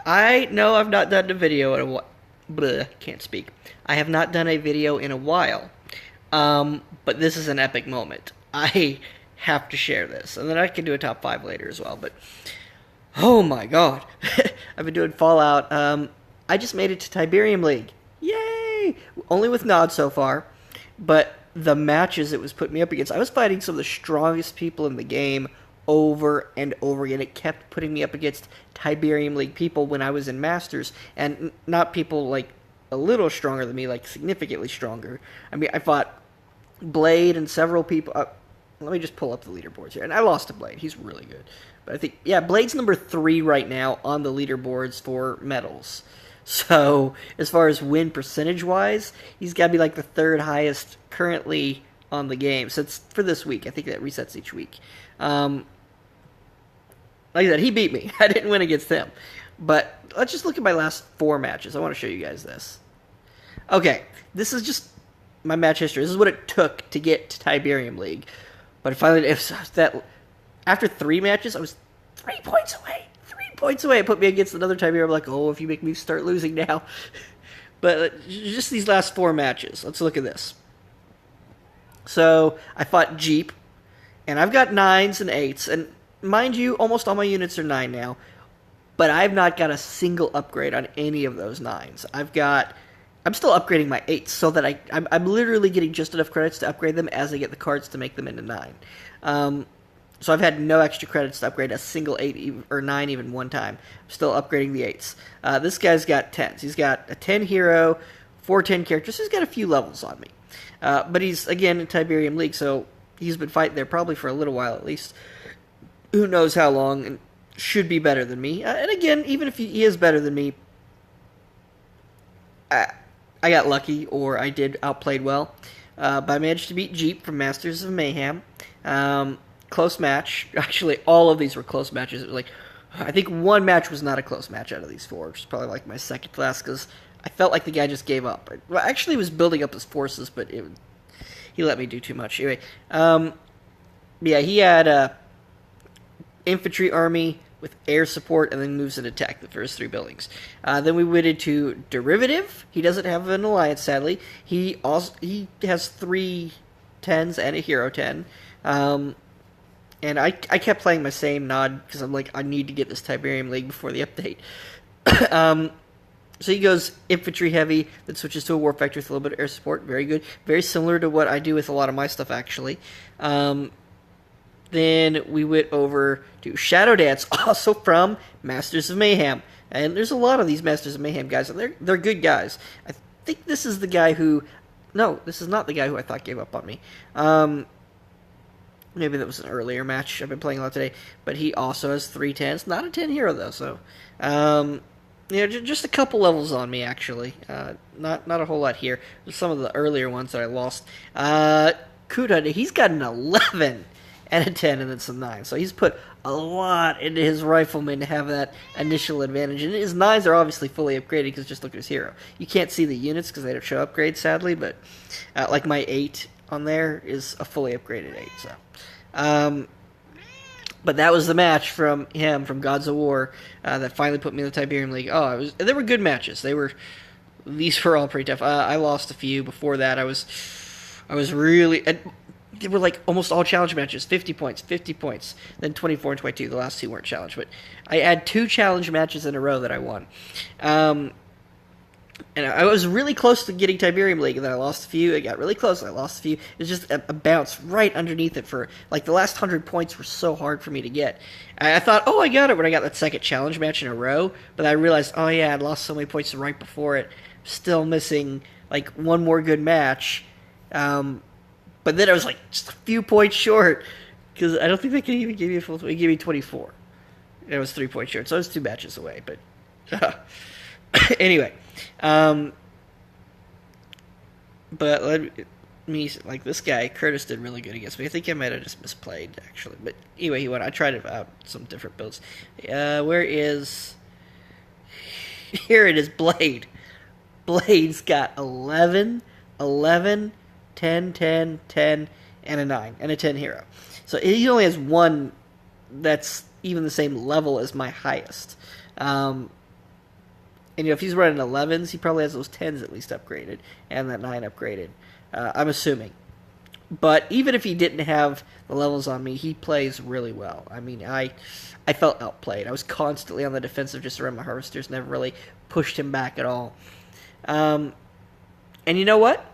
I know I've not done a video in a while. Bleh, can't speak. I have not done a video in a while. But this is an epic moment. I have to share this. And then I can do a top 5 later as well. But, oh my god. I've been doing Fallout. I just made it to Tiberium League. Yay! Only with Nod so far. But the matches it was putting me up against, I was fighting some of the strongest people in the game over and over again. It kept putting me up against Tiberium League people when I was in Masters, and not people like a little stronger than me, like significantly stronger. I mean, I fought Blade and several people. Let me just pull up the leaderboards here, and I lost to Blade. He's really good, but I think Blade's number 3 right now on the leaderboards for medals. So as far as win percentage wise, he's got to be like the 3rd highest currently on the game. So it's for this week. I think that resets each week. Like I said, he beat me. I didn't win against him. But let's just look at my last 4 matches. I want to show you guys this. Okay, this is just my match history. This is what it took to get to Tiberium League. But finally, after 3 matches, I was 3 points away. 3 points away. It put me against another Tiberium. I'm like, oh, if you make me start losing now. But just these last 4 matches. Let's look at this. So I fought Jeep. And I've got 9s and 8s, and mind you, almost all my units are 9 now, but I've not got a single upgrade on any of those 9s. I'm still upgrading my 8s, so that I'm literally getting just enough credits to upgrade them as I get the cards to make them into 9. So I've had no extra credits to upgrade a single 8 or 9 even one time. I'm still upgrading the 8s. This guy's got 10s. He's got a 10 hero, 4 10 characters. He's got a few levels on me. But he's, again, in Tiberium League, so he's been fighting there probably for a little while at least. Who knows how long, and should be better than me. And again, even if he is better than me, I got lucky, or I did outplayed well. But I managed to beat Jeep from Masters of Mayhem. Close match. Actually, all of these were close matches. It was like, I think one match was not a close match out of these 4, which is probably like my second to last, because I felt like the guy just gave up. Well, actually, he was building up his forces, but he let me do too much. Anyway, he had infantry army with air support, and then moves and attack the first 3 buildings. Then we went into derivative. He doesn't have an alliance, sadly. He has 3 10s and a hero 10. And I kept playing my same Nod because I'm like, I need to get this Tiberium League before the update. So he goes infantry heavy, then switches to a war factor with a little bit of air support. Very good. Very similar to what I do with a lot of my stuff, actually. Then we went over to Shadow Dance, also from Masters of Mayhem. And there's a lot of these Masters of Mayhem guys, and they're good guys. I think this is the guy who... No, this is not the guy who I thought gave up on me. Maybe that was an earlier match. I've been playing a lot today. But he also has 3 10s. Not a 10 hero, though, so... just a couple levels on me, actually. Not a whole lot here. Just some of the earlier ones that I lost. Kuta, he's got an 11 and a 10 and then some 9. So he's put a lot into his rifleman to have that initial advantage. And his 9s are obviously fully upgraded because just look at his hero. You can't see the units because they don't show upgrades, sadly. But like my 8 on there is a fully upgraded 8. So... But that was the match from him, from Gods of War, that finally put me in the Tiberium League. They were good matches. These were all pretty tough. I lost a few before that. I was really, they were like almost all challenge matches. 50 points, then 24 and 22. The last 2 weren't challenge, but I had 2 challenge matches in a row that I won. And I was really close to getting Tiberium League, and then I lost a few. I got really close, and I lost a few. It was just a bounce right underneath it for, like, the last 100 points were so hard for me to get. I thought, I got it when I got that second challenge match in a row, but I realized, I'd lost so many points right before it. Still missing, like, one more good match. But then I was, like, just a few points short, because I don't think they can even give me a full... They gave me 24. It was 3 points short, so I was 2 matches away, but... Anyway... but let me, like, this guy, Curtis, did really good against me. I think I might have just misplayed, actually. But anyway, he won. I tried out some different builds. Where is... Here it is, Blade. Blade's got 11, 10, 10, 10, and a 9, and a 10 hero. So he only has one that's even the same level as my highest. And if he's running 11s, he probably has those 10s at least upgraded, and that 9 upgraded. I'm assuming. But even if he didn't have the levels on me, he plays really well. I mean, I felt outplayed. I was constantly on the defensive just around my harvesters, never really pushed him back at all. And you know what?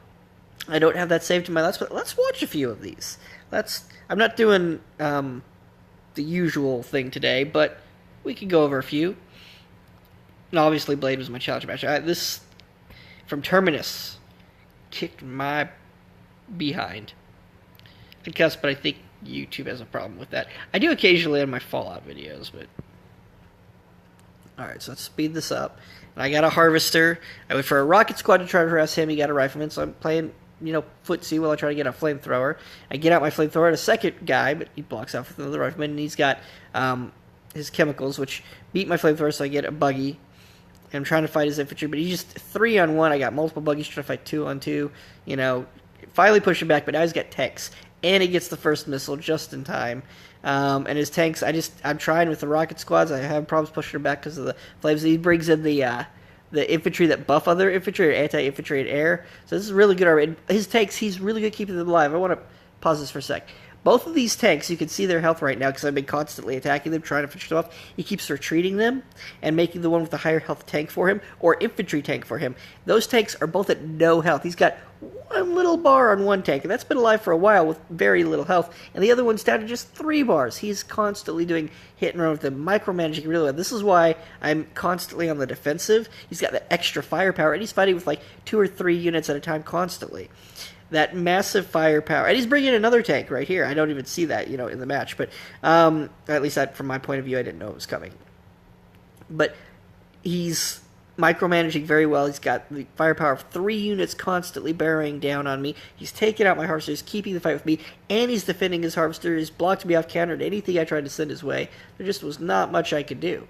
I don't have that saved in my list, but let's watch a few of these. I'm not doing the usual thing today, but we can go over a few. And obviously, Blade was my challenge match. This, from Terminus, kicked my behind. I guess, but I think YouTube has a problem with that. I do occasionally on my Fallout videos, but... Alright, so let's speed this up. And I got a Harvester. I went for a Rocket Squad to try to harass him. He got a Rifleman, so I'm playing, footsie while I try to get a Flamethrower. I get out my Flamethrower at a second guy, but he blocks out with another Rifleman, and he's got his chemicals, which beat my Flamethrower, so I get a Buggy. I'm trying to fight his infantry, but he's just 3-on-1. I got multiple buggies trying to fight 2-on-2. Finally push him back, but now he's got tanks. And he gets the first missile just in time. And his tanks, I'm trying with the rocket squads. I have problems pushing him back because of the flames. He brings in the infantry that buff other infantry or anti-infantry in air. So this is really good already. His tanks, he's really good keeping them alive. I want to pause this for a sec. Both of these tanks, you can see their health right now because I've been constantly attacking them, trying to finish them off. He keeps retreating them and making the one with the higher health tank for him or infantry tank for him. Those tanks are both at no health. He's got one little bar on one tank, and that's been alive for a while with very little health, and the other one's down to just 3 bars. He's constantly doing hit and run with them, micromanaging really well. This is why I'm constantly on the defensive. He's got the extra firepower, and he's fighting with like 2 or 3 units at a time constantly. That massive firepower. And he's bringing another tank right here. I don't even see that, in the match. But at least from my point of view, I didn't know it was coming. But he's micromanaging very well. He's got the firepower of 3 units constantly bearing down on me. He's taking out my harvesters, keeping the fight with me, and he's defending his harvester. He's blocked me off, countered anything I tried to send his way. There just was not much I could do.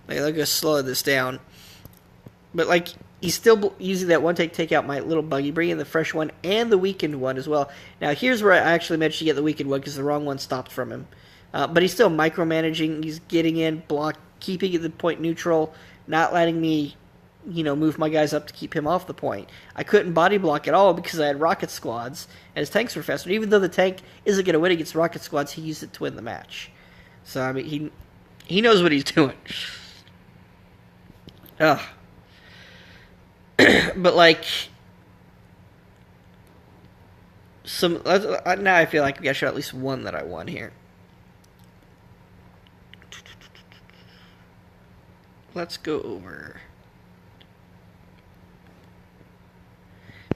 I'll go slow this down. But, he's still using that one tank to take out my little buggy, bringing the fresh one and the weakened one as well. Now, here's where I actually managed to get the weakened one because the wrong one stopped from him. But he's still micromanaging. He's getting in, keeping the point neutral, not letting me, move my guys up to keep him off the point. I couldn't body block at all because I had rocket squads, and his tanks were faster. Even though the tank isn't going to win against rocket squads, he used it to win the match. So, I mean, he knows what he's doing. Ugh. But now I feel like I should at least one that I won here. Let's go over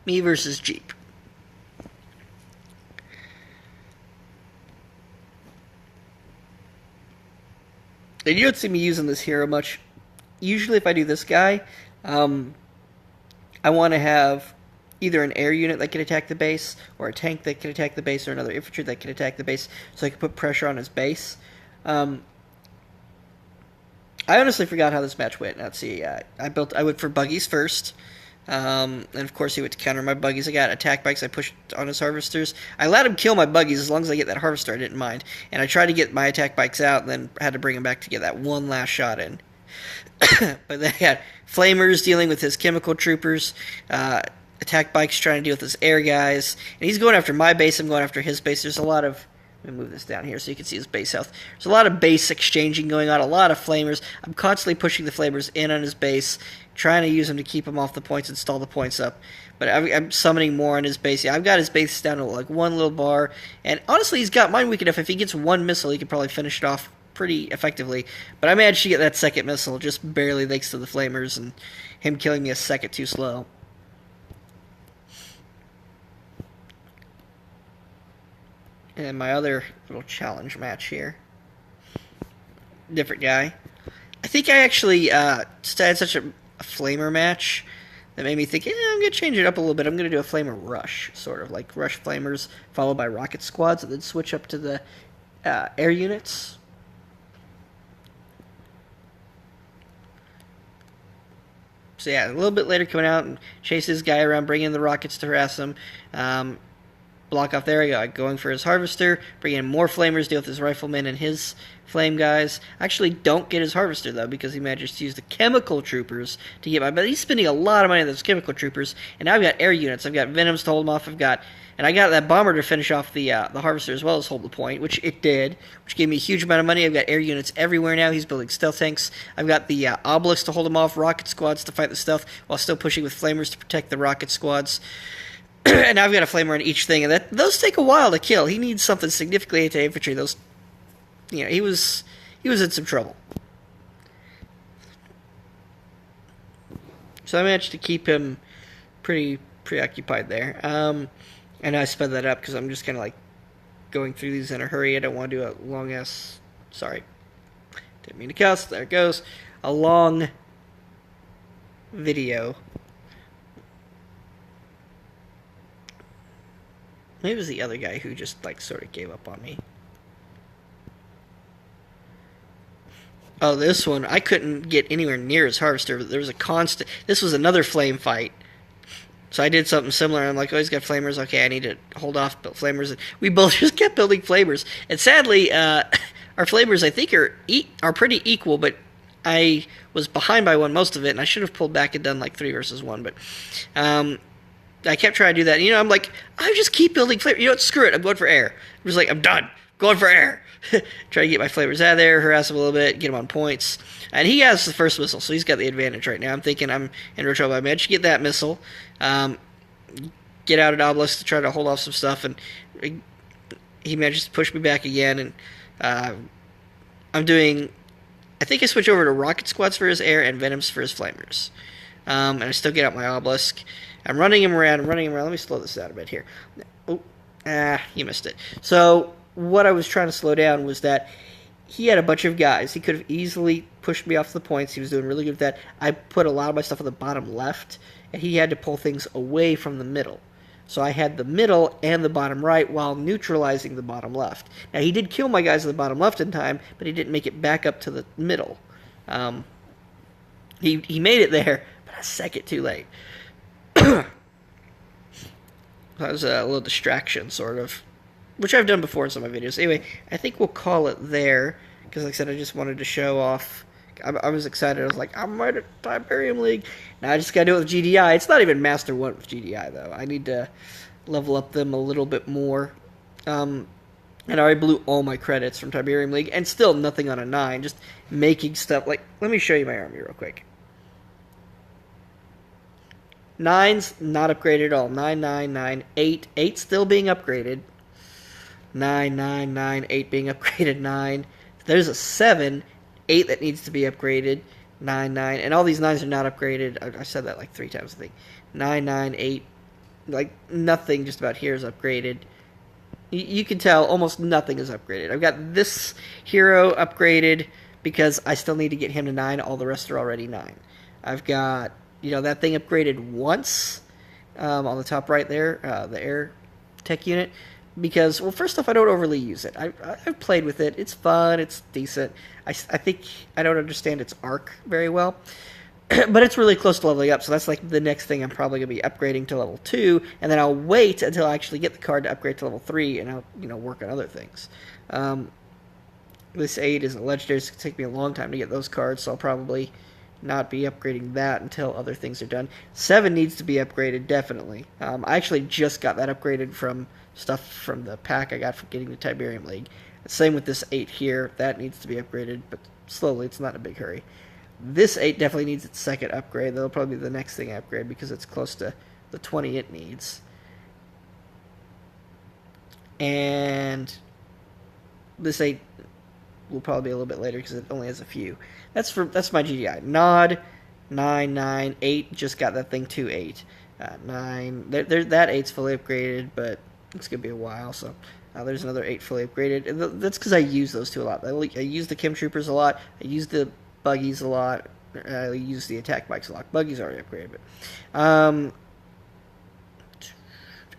me versus Jeep. And you don't see me using this hero much. Usually if I do this guy, I want to have either an air unit that can attack the base, or a tank that can attack the base, or another infantry that can attack the base, so I can put pressure on his base. I honestly forgot how this match went. Let's see. I went for buggies first, and of course he went to counter my buggies. I got attack bikes. I pushed on his harvesters. I let him kill my buggies as long as I get that harvester. I didn't mind, and I tried to get my attack bikes out, and then had to bring him back to get that one last shot in. But they had flamers dealing with his chemical troopers, attack bikes trying to deal with his air guys, and he's going after my base. I'm going after his base. There's a lot of... Let me move this down here so you can see his base health. There's a lot of base exchanging going on, a lot of flamers. I'm constantly pushing the flamers in on his base, trying to use them to keep him off the points and stall the points up. But I'm summoning more on his base. Yeah, I've got his base down to like one little bar, and honestly, he's got mine weak enough. If he gets one missile, he could probably finish it off pretty effectively, but I managed to get that second missile just barely thanks to the flamers and him killing me a second too slow. And my other little challenge match here, different guy. I think I actually had such a flamer match that made me think, I'm going to change it up a little bit. I'm going to do a flamer rush, sort of like rush flamers followed by rocket squads, and then switch up to the air units. So yeah, a little bit later coming out and chase this guy around, bringing the rockets to harass him. block off there. I got going for his harvester, bringing in more flamers, deal with his riflemen and his flame guys. I actually don't get his harvester though because he manages to use the chemical troopers to get my. But he's spending a lot of money on those chemical troopers, and now I've got air units. I've got venoms to hold them off. And I got that bomber to finish off the harvester as well as hold the point, which it did, which gave me a huge amount of money. I've got air units everywhere now. He's building stealth tanks. I've got the obelisks to hold them off, rocket squads to fight the stealth, while still pushing with flamers to protect the rocket squads. And I've got a flamer on each thing, and those take a while to kill. He needs something significantly anti-infantry. Those, he was in some trouble. So I managed to keep him pretty preoccupied there. And I sped that up because I'm just kind of like going through these in a hurry. I don't want to do a long ass. Sorry, didn't mean to cuss. There it goes. A long video. Maybe it was the other guy who just like sort of gave up on me. Oh, this one I couldn't get anywhere near his harvester. There was a constant. This was another flame fight. So I did something similar. I'm like, oh, he's got flamers. Okay, I need to hold off build flamers. And we both just kept building flamers. And sadly, our flamers, I think, are pretty equal, but I was behind by one most of it, and I should have pulled back and done like 3 versus 1. But I kept trying to do that. And, I'm like, I just keep building flamers. You know what? Screw it. I'm going for air. I was like, I'm done. I'm going for air. Try to get my flamers out of there, harass him a little bit, get him on points. And he has the first missile, so he's got the advantage right now. I'm thinking I'm in real trouble. I managed to get that missile, get out at obelisk to try to hold off some stuff, and he manages to push me back again. And I'm doing, I think I switch over to rocket squads for his air and venoms for his flamers. And I still get out my obelisk. I'm running him around. Let me slow this down a bit here. Oh, you missed it. So what I was trying to slow down was that he had a bunch of guys. He could have easily pushed me off the points. He was doing really good with that. I put a lot of my stuff on the bottom left, and he had to pull things away from the middle. So I had the middle and the bottom right while neutralizing the bottom left. Now, he did kill my guys on the bottom left in time, but he didn't make it back up to the middle. He made it there, but a second too late. That was a little distraction, sort of. Which I've done before in some of my videos. Anyway, I think we'll call it there. Because like I said, I just wanted to show off. I was excited. I was like, I'm right at Tiberium League. Now I just got to do it with GDI. It's not even Master 1 with GDI, though. I need to level up them a little bit more. And I already blew all my credits from Tiberium League. And still nothing on a 9. Just making stuff. Like, let me show you my army real quick. 9's not upgraded at all. 9, 9, 9, 8. 8 still being upgraded. 9, 9, 9, 8 being upgraded, 9. There's a 7, 8 that needs to be upgraded, 9, 9. And all these 9s are not upgraded. I said that like 3 times, I think. 9, 9, 8. Like, nothing just about here is upgraded. You can tell almost nothing is upgraded. I've got this hero upgraded because I still need to get him to 9. All the rest are already 9. I've got, that thing upgraded once on the top right there, the air tech unit. Because, well, first off, I don't overly use it. I've played with it. It's fun. It's decent. I think I don't understand its arc very well. But it's really close to leveling up, so that's like the next thing I'm probably going to be upgrading to level 2. And then I'll wait until I actually get the card to upgrade to level 3, and I'll, work on other things. This 8 is a legendary. It's going to take me a long time to get those cards, so I'll probably not be upgrading that until other things are done. 7 needs to be upgraded, definitely. I actually just got that upgraded from stuff from the pack I got from getting the Tiberium League. Same with this 8 here. That needs to be upgraded, but slowly. It's not in a big hurry. This 8 definitely needs its second upgrade. That'll probably be the next thing I upgrade because it's close to the 20 it needs. And this 8 will probably be a little bit later because it only has a few. That's my GDI. Nod, 9, 9, 8. Just got that thing to 8. 9. That 8's fully upgraded, but it's going to be a while, so there's another 8 fully upgraded. And that's because I use those two a lot. I use the Chem Troopers a lot. I use the Buggies a lot. I use the Attack Bikes a lot. Buggies already upgraded, but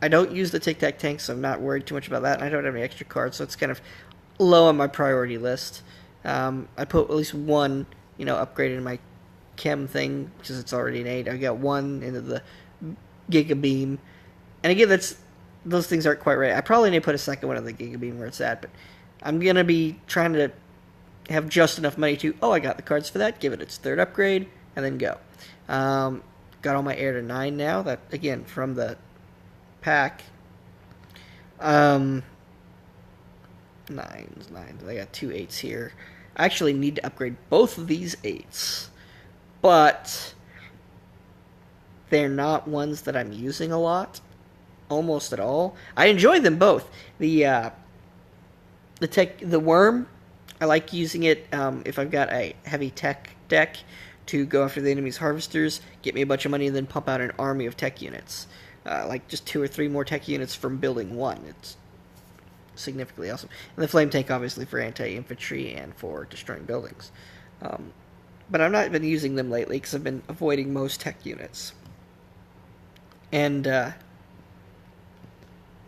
I don't use the Tic Tac tanks, so I'm not worried too much about that. And I don't have any extra cards, so it's kind of low on my priority list. I put at least one, upgrade in my Chem thing, because it's already an 8. I got one into the Giga Beam. And again, that's those things aren't quite right. I probably need to put a second one on the Giga Beam where it's at, but I'm going to be trying to have just enough money to, oh, I got the cards for that, give it its third upgrade, and then go. Got all my air to 9 now. That, again, from the pack. Nines. I got 2 8s here. I actually need to upgrade both of these 8s, but they're not ones that I'm using a lot, almost at all. I enjoy them both. The worm, I like using it if I've got a heavy tech deck to go after the enemy's harvesters, get me a bunch of money, and then pump out an army of tech units. Like just 2 or 3 more tech units from building one. It's significantly awesome. And the flame tank, obviously, for anti-infantry and for destroying buildings. But I've not been using them lately because I've been avoiding most tech units. And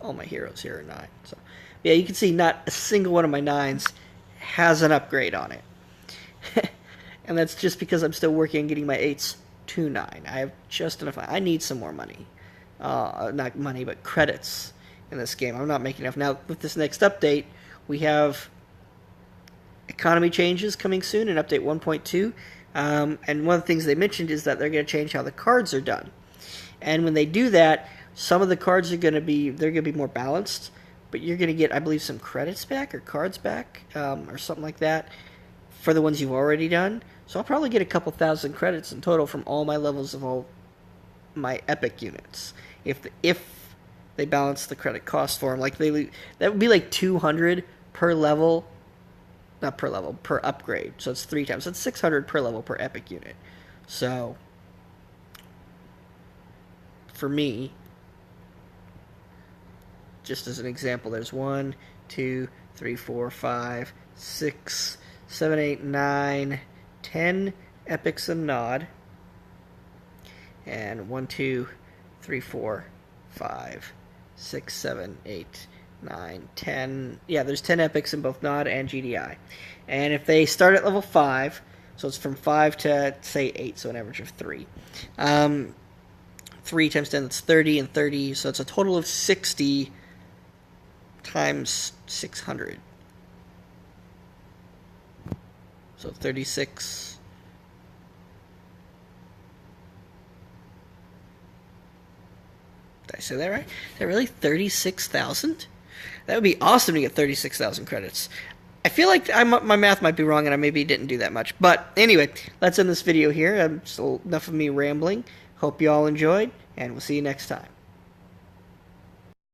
all my heroes here are 9. So yeah, you can see not a single one of my 9s has an upgrade on it. And that's just because I'm still working on getting my 8s to 9. I have just enough. I need some more money. Not money, but credits in this game. I'm not making enough. Now, with this next update, we have economy changes coming soon in update 1.2. And one of the things they mentioned is that they're going to change how the cards are done. And when they do that, some of the cards are going to be, they're going to be more balanced, but you're going to get, I believe, some credits back or cards back or something like that for the ones you've already done. So I'll probably get a couple thousand credits in total from all my levels of all my epic units if they balance the credit cost for them. Like that would be like 200 per level, not per level, per upgrade. So it's 3 times. So it's 600 per level per epic unit. So for me, just as an example, there's 1, 2, 3, 4, 5, 6, 7, 8, 9, 10 epics and nod. And 1, 2, 3, 4, 5, 6, 7, 8, 9, 10. Yeah, there's 10 epics in both nod and GDI. And if they start at level 5, so it's from 5 to, say, 8, so an average of 3. 3 times 10, that's 30, and 30, so it's a total of 60 times 600. So 36. Did I say that right? Is that really 36,000? That would be awesome to get 36,000 credits. I feel like my math might be wrong and I maybe didn't do that much. But anyway, let's end this video here. So enough of me rambling. Hope you all enjoyed, and we'll see you next time.